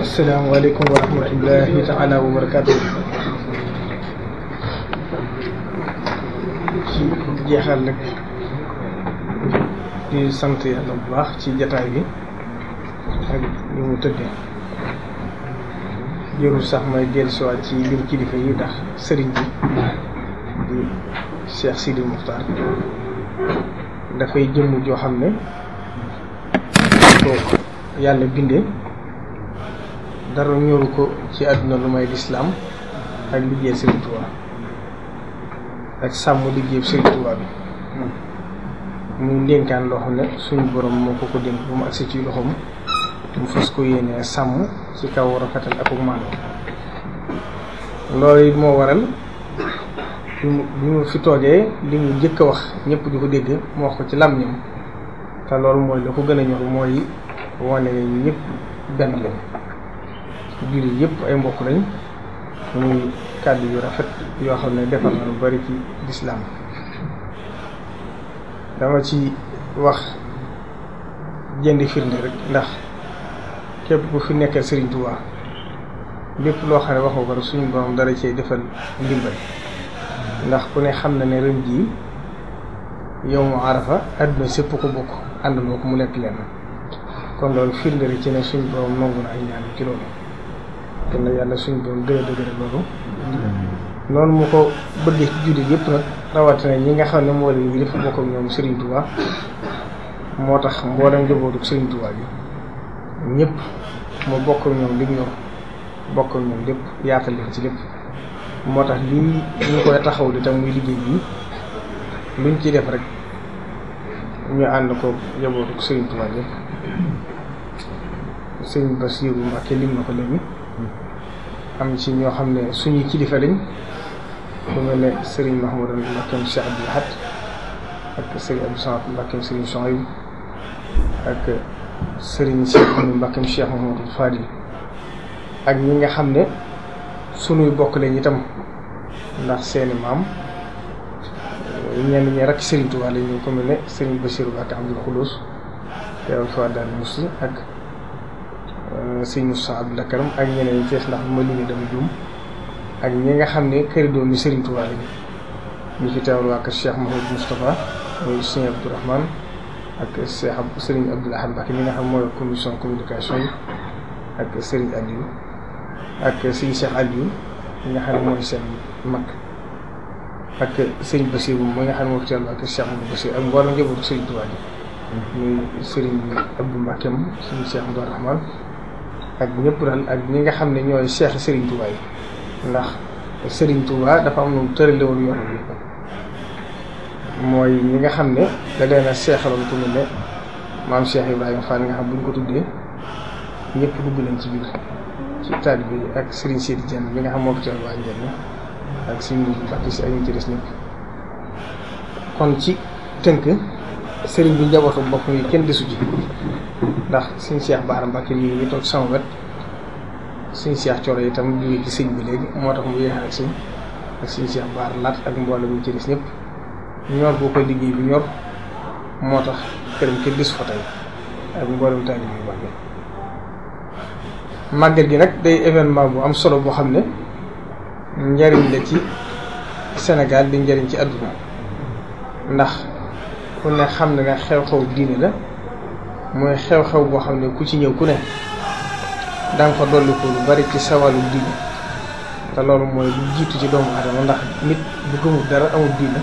asalaamaaleykum wa rahmatullahi taala wa barakaatu. ci jeexal rek di sant yàlla bu baax ci jataay bi ak li mu tëddee jërul sax may dellusiwaat ci lim kilifa yi ndax sëriñ bi di Cheikh Sidi Muxtaar dafay jëmm joo xam ne ko yàlla bindee dara ñoru ko ci àdduna lu may lislaam ak liggéey Sëriñ Tuubaa ak sàmm liggéey Sëriñ Tuubaa bi muy ndénkaan loo xam ne suñu borom moo ko ko dénk bu mu agsi ci loxoom mu fas ko yéene sàmm ci kaw rafetal ak maandu loolu it moo waral bi mu fi toogee li mu njëkk a wax ñëpp di ko dégg mu wax ko ci làmmiñam te loolu mooy la ko gën a ñor mooy wane ne ñëpp benn lañ jullit yëpp ay mbokk lañ muy kàddu yu rafet yoo xam ne defar na lu bari ci lislaam dama ci wax jënd firnde rek ndax képp ku fi nekkal Sëriñ Tuubaa lépp loo xam ne waxoo ko rek suñu borom dara cee defal ndimbal ndax ku ne xam na ne ren jii yow mu Arafa àdduna sépp ko bokk àndandoo ko mu nekk leen kon loolu firnde rek ci ne suñu borom nangu na ay ñaan ci loolu kon nag yàlla suñu borom gën a dëgëral loolu noonu mu ko bëggee ci jullit yëpp nag rawatina ñi nga xam ne moo leen ngi dafa bokk ak ñoom Sëriñ Tuubaa moo tax mboolem njabootu Sëriñ Tuubaa bi ñëpp mu bokk ak ñoom li ñor bokk ak ñoom lépp yaatal leen ci lépp moo tax lii ñu koy taxaw di tam muy liggéey bi luñ ci def rek ñu ànd ko njabootu Sëriñ Tuubaa yëpp Sëriñ Basiiru Mbàkke lim na ko léegi am ci ñoo xam ne suñuy kilifa lañ ku mel ne Sëriñ Mahmoudou Mbàkkeem Cheikh Abdou Lahad ak Sëriñ Abdou Samad Mbàkkeem Sëriñ Souhaïbou ak Sëriñ Cheikh Mbàkkeem Cheikh Mahamadou Fadil ak ñi nga xam ne suñuy bokk lañ itam ndax seeni maam ñenn ñi rek Sëriñ Tuubaa lañ ñu ko mel ne Sëriñ Basiiru Mbàkke Abdul Xudoos teewal fa daal Musti ak Sëriñ Moussa Abdou Karam ak ñeneen ñi fees ndax bu ma limee dama juum ak ñi nga xam ne këri doom yi Sëriñ Tuubaa lañ ñu fi teewal waa kër Cheikh Mouhamadou Moustapha mooy Sëriñ Abdourahmane ak Sëriñ Abdou Lahad Mbacke mi nga xam mooy commission communication yi ak Sëriñ Aliou ak Sëriñ Cheikh Aliou mi nga xam ne mooy seen mag ak Sëriñ Bassirou mi nga xam ne moo fi teewal waa kër Cheikh Mouhamadou Bassirou ak mboolem njabootu Sëriñ Tuubaa ji muy Sëriñ Abdou Mbackeem Sëriñ Cheikh Abdourahmane ak ñëpp daal ak ñi nga xam ne ñooy seexi Sëriñ Tuubaa yi ndax Sëriñ Tuubaa dafa am lu tërale woon yoon bi mooy ñi nga xam ne da leen a seexaloon ku mel ne maam Cheikh Ibrahima Fall nga xam bu ñu ko tuddee ñëpp dugg nañ ci biir ci taalibe bi ak Sëriñ Sidi Dieng bi nga xam moo fi teewal waa Njëriñ ak Sëriñ Mourou Mbacke si ak ñu ci des ñëpp kon ci tënk sëriñ bi njabootu bopp yi kenn desu ji ndax Sëriñ Cheikh Bara Mbacke mi ngi toog sama wet Sëriñ Cheikh Thioro itam jógee ci sëñ bi léegi moo tax mu yéexal ak sëñ ak Sëriñ Cheikh Bara Laat ak mboolem ñu ci des ñëpp ñor boo ko liggéey bi ñor moo tax këram kenn desu fa tey ak mboolem taalibe yu baax màggal gi nag day événement bu am solo boo xam ne njariñ la ci Sénégal di njariñ ci àdduna ndax ku ne xam ne xew-xew diine la mooy xew-xew boo xam ne ku ci ñëw ku ne danga fa dolli ko lu bari ci sawalu diine te loolu mooy lu jiitu ci doomu aadama ndax nit bu gëmul dara amul diine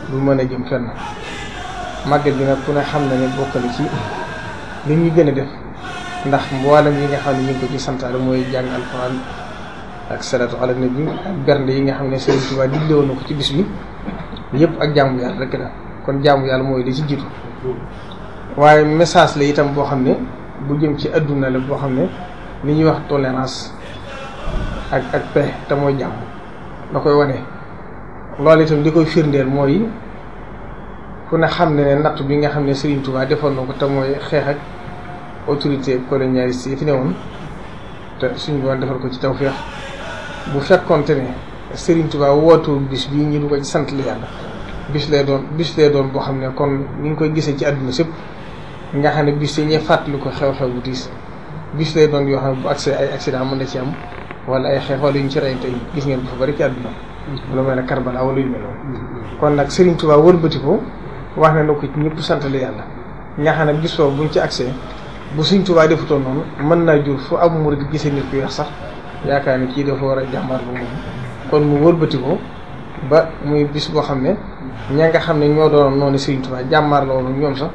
du mën a jëm fenn màggal bi nag ku ne xam na ne bokkale ci li ñuy gën a def ndax mboolem yi nga xam ne ñu ngi ko ci santaale mooy jàng alxuraan ak salaatu ala nabi ak bernde yi nga xam ne Sëriñ Tuubaa digle woon na ko ci bis bi yëpp ak jaamu yàlla rek la kon jaamu yàlla mooy li ci jiitu waaye message la itam boo xam ne bu jëm ci adduna la boo xam ne li ñuy wax tolérance ak paix te mooy jàmm da koy wane loolu itam di koy firndeel mooy ku ne xam ne nattu bi nga xam ne Sëriñ Tuubaa defoon na ko te mooy xeex ak autorité colonialiste yi fi ne woon te suñu boon defal ko ci tawfeex bu fekkonte ne Sëriñ Tuubaa wootuwul bis bii ñu du ko ci sant li yàlla bis lay doon boo xam ne kon ni ngi koy gisee ci àdduna sépp nga xam ne bis yi ñuy fàttali ko xew-xew bu tiis bis lay doon yoo xam ne bu accès ay accident mën na ci am wala ay xeex wala yu ñu ci rey tey gis ngeen ko fa bari ci àdduna lu mel ne Karbala wala yu mel noonu kon nag Serigne Touba wëlbati ko wax na ko ci ñëpp santale yàlla nga xam ne bis boobu buñ ci accès bu Serigne Touba defutoon noonu mën naa jur fu ab murid gisee nit ku weex sax yaakaar ne kii dafa war a jàmbaar ba moom kon mu wëlbati ko ba muy bis boo xam ne ña nga xam ne ñoo doon noonu Serigne Touba jàmbaar la woon ñoom sax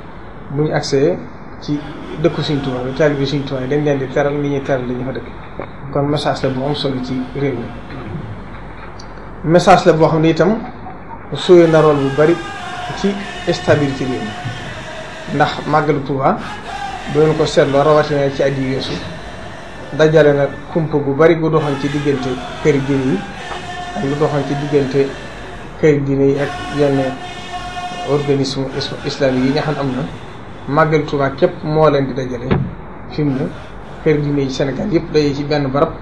bu ñu accès ci dëkku Serigne Touba bi taalibe Serigne Touba yi dañ leen di teral li ñuy teral li ñu fa dëkk kon message la bu am solo ci réew mi message la boo xam ne itam suyee na rôle bu bari ci stabilité réew mi ndax màggalu Touba doon ko seetloo rawatina ci at yi weesu dajale na kumpa gu bari gu doxoon ci diggante kër diine yi ak lu doxoon ci diggante kër diine yi ak yenn organisme islamique yi nga xam ne am na màggalu Touba képp moo leen di dajale fi mu ne kër diine yi Sénégal yëpp daje ci benn barab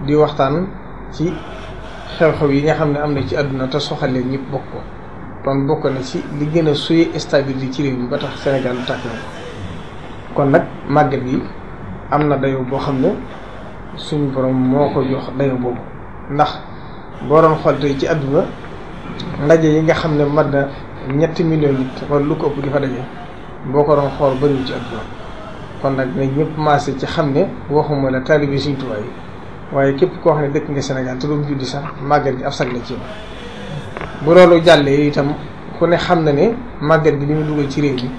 di waxtaan ci xew-xew yi nga xam ne am na ci àdduna te soxalee ñëpp bokk ko kon bokk na ci li gën a suy stabilité ci réew mi ba tax Sénégal lu tàkk na kon nag màggal gi am na dayo boo xam ne suñu borom moo ko jox dayo boobu ndax boo doon xool tey ci àdduna ndaje yi nga xam ne mat na 3 millions nit wala lu ko ëpp di fa daje boo ko doon xool bëriwul ci àdduna kon nag ne ñëpp maase ci xam ne waxuma la taalibe Sëriñ Tuubaa yi waaye képp koo xam ne dëkk nga Sénégal te doo julli sax màggal gi ab sag la ci yow bu loolu jàllee itam ku ne xam na ne màggal gi li mu dugal ci réew mi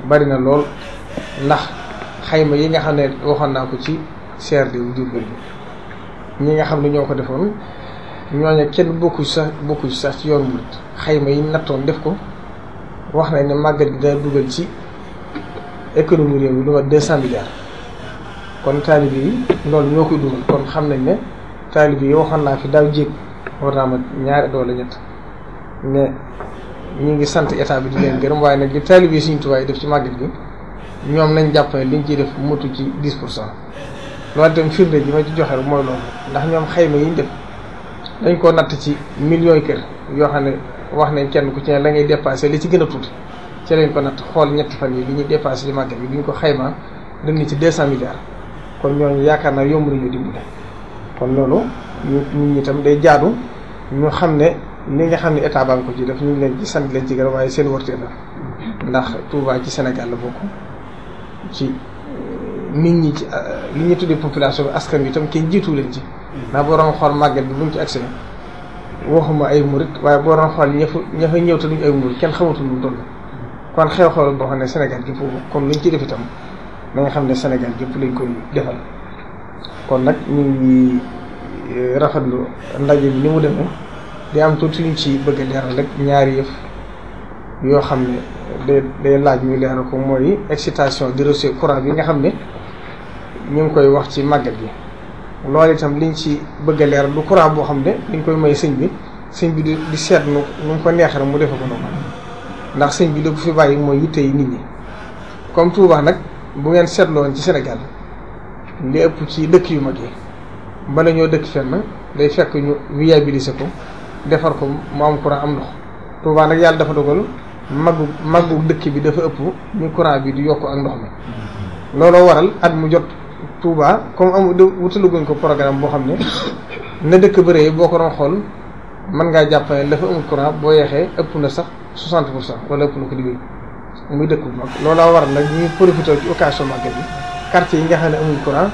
bari na lool ndax xayma yi nga xam ne waxoon naa ko ci CRD bu Diourbel bi ñi nga xam ne ñoo ko defoon ñooñu kenn bokku ci sax ci yoonu murit xayma yi nattoon def ko wax nañ ne màggal gi day dugal ci économie réew mi lu ma 200 milliards kon taalibe yi loolu ñoo koy dugal kon xam nañ ne taalibe yi waxoon naa fi daaw jéeg war naa ma 2 wala 3 mais ñu ngi sant état bi di leen gërëm waaye nag li taalibe yi Sëriñ Tuubaa yi def ci màggal gi ñoom nañ jàpp ne liñ ciy def motu ci 10%. loolu itam firnde ji ma ci joxe rek mooy loolu ndax ñoom xayma yi ñu def dañ koo natt ci millions kër yoo xam ne wax nañ kenn ku ci ne la ngay dépassé li ci gën a tuuti ci lañ ko natt xool ñetti fan yi li ñuy dépassé ci màggal bi bi ñu ko xaymaa dañ ni ci 200 milliards kon ñooñu yaakaar naa yomb nañu dimbale kon loolu nit ñi itam day jaadu ñu xam ne li nga xam ne état baa ngi ko ci def ñu ngi leen ci sant leen ci gërëm waaye seen wërtee la ndax Touba ci Sénégal la bokk ci nit ñi ci li ñu tuddee population bi askan wi itam kenn jiitu leen ci ndax boo doon xool màggal bi buñ ci accès waxuma ay murit waaye boo doon xool ña fa ñëw te duñ ay murit kenn xamatul lu toll kon xew-xew boo xam ne Sénégal gépp kon luñ ci def itam na nga xam ne Sénégal gépp lañ koy defal kon nag ñu ngi rafetlu ndaje bi ni mu demee di am tuuti ñu ci bëgg a leeral rek ñaari yëf yoo xam ne day laaj ñu leeral ko mooy excitation di reçu courant bi nga xam ne ñu ngi koy wax ci màggal gi loolu itam liñ ci bëgg a leeral lu courant boo xam ne dañ koy may sëñ bi di seet nu mu ko neex rek mu defe ko noonu ndax sëñ bi li ko fi bàyyi mooy yitte yi nit ñi comme Touba nag bu ngeen seetloon ci Sénégal li ëpp ci dëkk yu mag yi bala ñoo dëkk fenn day fekk ñu viabiliser ko defar ko mu am courant am ndox Touba nag yàlla dafa dogal maggu dëkk bi dafa ëpp ñu courant bi di yokk ak ndox mi looloo waral at mu jot Touba comme wutaluguñ ko programme boo xam ne na dëkk bëree boo ko doon xool mën ngaa jàpp ne dafa amul courant boo yeexee ëpp na sax 60% wala ëpp na ko liggéey muy dëkk bu mag looloo waral nag ñuy profité ci occasion màggal bi quartier yi nga xam ne amul courant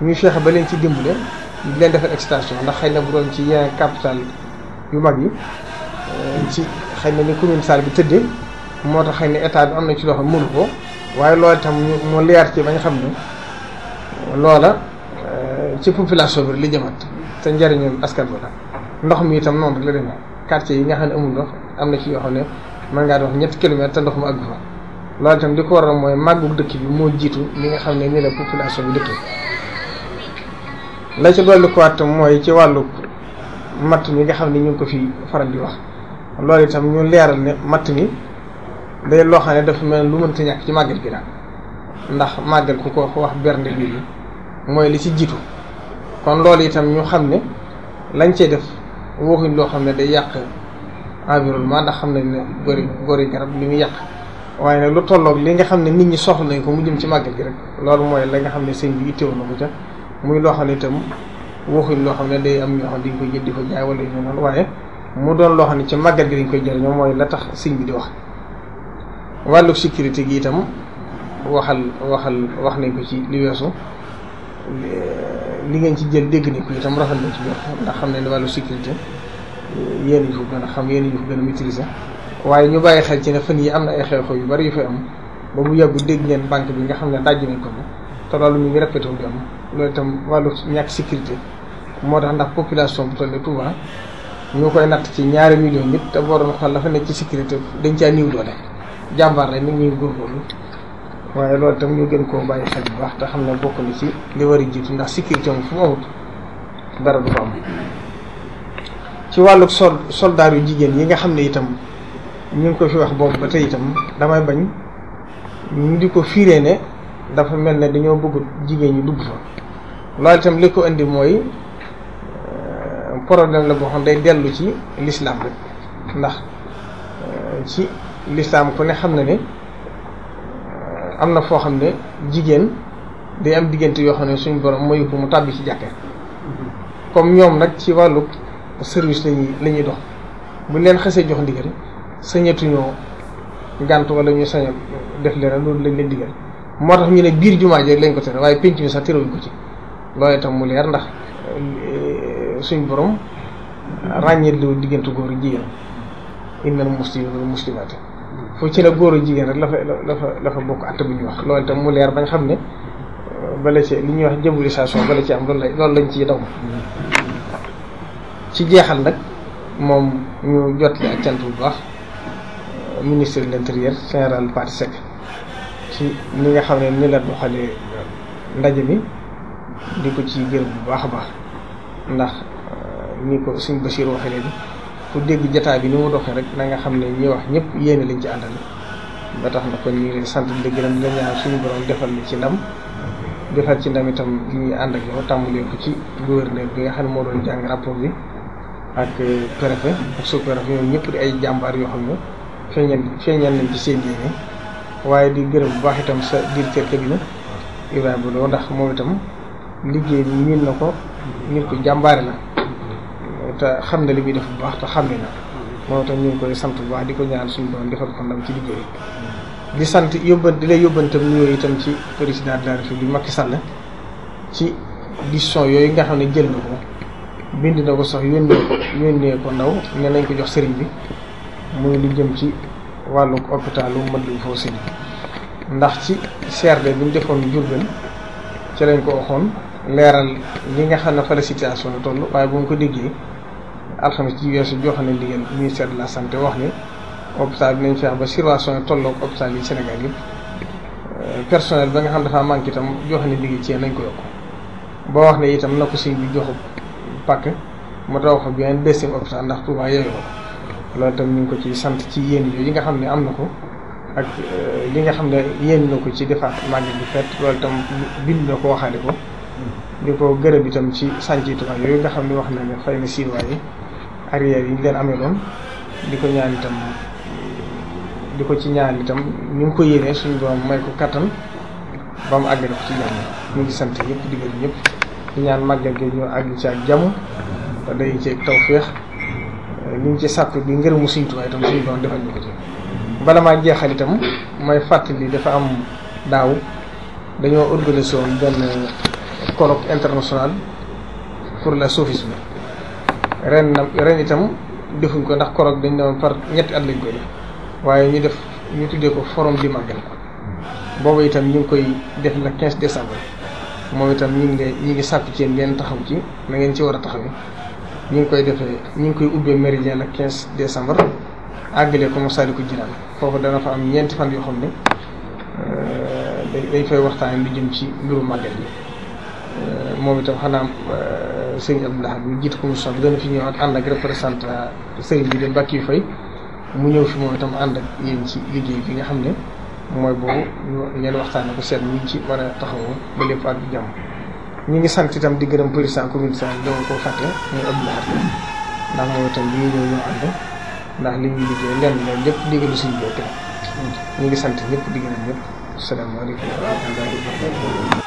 ñuy fexe ba leen ci dimbale di leen defal extension ndax xëy na bu doon ci yeneen capital yu mag yi ci xëy na ni commune Sarr bi tëddee moo tax xëy na état bi am na ci loo xam mënu ko waaye loolu itam mu leer ci bañ xam ne loola ci population bi li jëmat te njëriñu askan bi la ndox mi itam noonu rek la demee quartier yi nga xam ne amul ndox am na ci yoo xam ne mën ngaa dox 7 kilomètres te ndox mu àgg fa loolu itam di ko waral mooy màggu dëkk bi moo jiitu li nga xam ne ni la population bi dëkkee la ci dolli ko waat mooy ci wàllu matt mi nga xam ne ñu ngi ko fi faral di wax loolu itam ñu leeral ne matt mi day loo xam ne dafa mel lu mënta ñàkk ci màggal gi daal ndax màggal ku ko wax bernde bi mooy li ci jiitu kon loolu itam ñu xam ne lañ cee def waxuñ loo xam ne day yàq environnement ndax xam nañ ne gori garab li muy yàq waaye nag lu tolloog li nga xam ne nit ñi soxla nañ ko mu jëm ci màggal gi rek loolu mooy la nga xam ne sëñ bi itteewu na ko ca muy loo xam ne itam waxuñ loo xam ne day am ñoo xam ne dañ koy jël di ko jaay wala ñu noonu waaye mu doon loo xam ne ci màggal gi dañ koy jëriñoo mooy la tax sëñ bi di wax. wàllu sécurité gi itam wax nañ ko ci li weesu li ngeen ci jël dégg nañ ko itam rafet nañ ci jot ndax xam ne wàllu sécurité yéen ñu ko gën a xam yéen ñu ko gën a maîtriser waaye ñu bàyyi xel ci ne fan yi am na ay xew-xew yu bari yu fay am ba mu yàggu dégg ngeen banque bi nga xam ne dajj nañ ko te loolu ñu ngi répété wu di am loolu itam wàllu ñàkk sécurité moo tax ndax population bu toll nii Touba ñu koy natt ci 2 millions nit te boo doon xool la fa nekk ci sécurité dañ caa niw doole jàmbaar rek nit ñuy góorgóorlu waaye loolu itam ñu gën koo bàyyi xel bu baax te xam ne bokk na ci li war a jiitu ndax sécurité moom fu mu amut dara du fa am. ci wàllu soldaar yu jigéen yi nga xam ne itam ñu ngi ko fi wax boobu ba tey itam damay bañ ñu di ko fiiree ne dafa mel ne dañoo bëgg jigéen ñi dugg fa loolu itam li ko indi mooy problème la boo xam day dellu ci l'islam rek ndax ci l'islam ku ne xam na ne am na foo xam ne jigéen day am diggante yoo xam ne suñ borom mayu ko mu tàbbi ci jàkke comme ñoom nag ci wàllu service lañuy dox buñ leen xasee jox ndigal sañatuñoo gànt wala ñu sañ def leen loolu lañ leen digal moo tax ñu ne biir jumaa ji lañ ko tere waaye pénc mi sax terewuñ ko ci loolu itam mu leer ndax suñ borom ràññeet liwu diggante góor ak jigéen innal muslimina wal muslimaati fu ci ne góor ak jigéen rek la fa bokk att bu ñuy wax loolu itam mu leer bañ xam ne bala ci li ñuy wax diabolisation bala ci am loolu lañ ciy daw ci jeexal nag moom ñu jotli ak cant bu baax ministre de l'intérieur général Pathé Seck ci ni nga xam ne ni la doxalee ndaje mi di ko ci gërëm bu baax a baax ndax ni ko suñ Bachir waxee léegi ku dégg jataay bi ni mu doxee rek na nga xam ne ñi wax ñëpp yéene lañ ci àndal ba tax na kon ñu ngi leen sant di gërëm di la ñaan suñu borom defal li ci ndam defal ci ndam itam ñuy ànd ak yow tàmbalee ko ci gouverneur bi nga xam ne moo doon jàng rapport bi ak préfet ak sous-préfet ñoom ñëpp di ay jàmbaar yoo xam ne feeñal nañ ci seen yéene waaye di gërëm bu baax itam sa directeur cabinet Ibrahima Lo ndax moom itam liggéey bi miin na ko nit ko jàmbaare la te xam na li muy def bu baax te xam ne na moom itam ñu ngi koy sant bu baax di ko ñaan suñu doon defal ko ndam ci liggéey di sant di lay yóbbantam nuyoo itam ci président de la République Macky Sall ci décision yooyu nga xam ne jël na ko bind na ko sax yónnee ko ndaw ne nañ ko jox sëriñ bi muy lu jëm ci wàllu hôpitalu Matlaboul Fawzayni ndax ci CRD bi ñu defoon Diourbel ci lañ ko waxoon leeral li nga xam ne fa la situation la toll waaye bu mu ko déggee alxames ci weesu joxe na ndigal ministère de la santé wax ne hôpital bi nañ feex ba situation yi tolloog hôpital yi Sénégal yëpp personnel ba nga xam dafa manqué itam joxe na ndigal ci nañ ko yokk ba wax ne itam na ko sëñ bi joxu pàkk mu taw fa bien deuxième hôpital ndax Touba yooyu loolu itam ñu ngi ko ci sant ci yéen yooyu yi nga xam ne am na ko ak li nga xam ne yéen na ko ci defaat màggal bi fet loolu itam bind na ko waxaale ko di ko gërëm itam ci sànci Touba yooyu nga xam ne wax na ne fay na siiwaay yi arrière yi ñu leen amee doon di ko ñaan itam di ko ci ñaan itam ñu ngi ko yéenee suñu doom may ko kattan ba mu àggale ko ci jàmm ñu ngi sant ñëpp di gërëm ñëpp di ñaan màggal gi ñu àgg ci ak jàmm te day ci tawféex li ñu ci sàkk bi ngërëmu Sëriñ Tuubaa itam suñu doon defal ñu ko ci bala maa jeexal itam may fàttali dafa am daaw dañoo organisé woon benn colloque international pour le soufisme ren itam defuñ ko ndax colloque dañ ne woon par ñetti at lañ koy def waaye ñu tuddee ko forum di màggal boobu itam ñu ngi koy def le 15 décembre moom itam ñi ngi sàkku ci yéen ngeen taxaw ci na ngeen ci war a taxawee ñu ngi koy ubbee méridien le 15 décembre àggale ko Masaalikul Jinaan foofu dana fa am ñeenti fan yoo xam ne dañ fay waxtaan lu jëm ci mbiru màggal bi moom itam xanaa sëñ Abdoulaye bi jiite commission bi dana fi ñëw ak ànd ak représentant sëriñ bi de Mbàkke yu fay mu ñëw fi moom itam ànd ak yéen ci liggéey bi nga xam ne mooy boobu ngeen waxtaane ko seet ñu ci war a taxawoo ba lépp ak jàmm ñu ngi sant itam di gërëm président communauté bi dama ko fàtte muy Abdoulaye ndax moom itam bi ñu ñëw ñoo ànd ndax li ñuy liggéey lenn loolu lépp ndigalu suñu bopp ñu ngi sant ñëpp di gërëm ñëpp. asalaamaaleykum wa rahmatullahi wa barakatuh.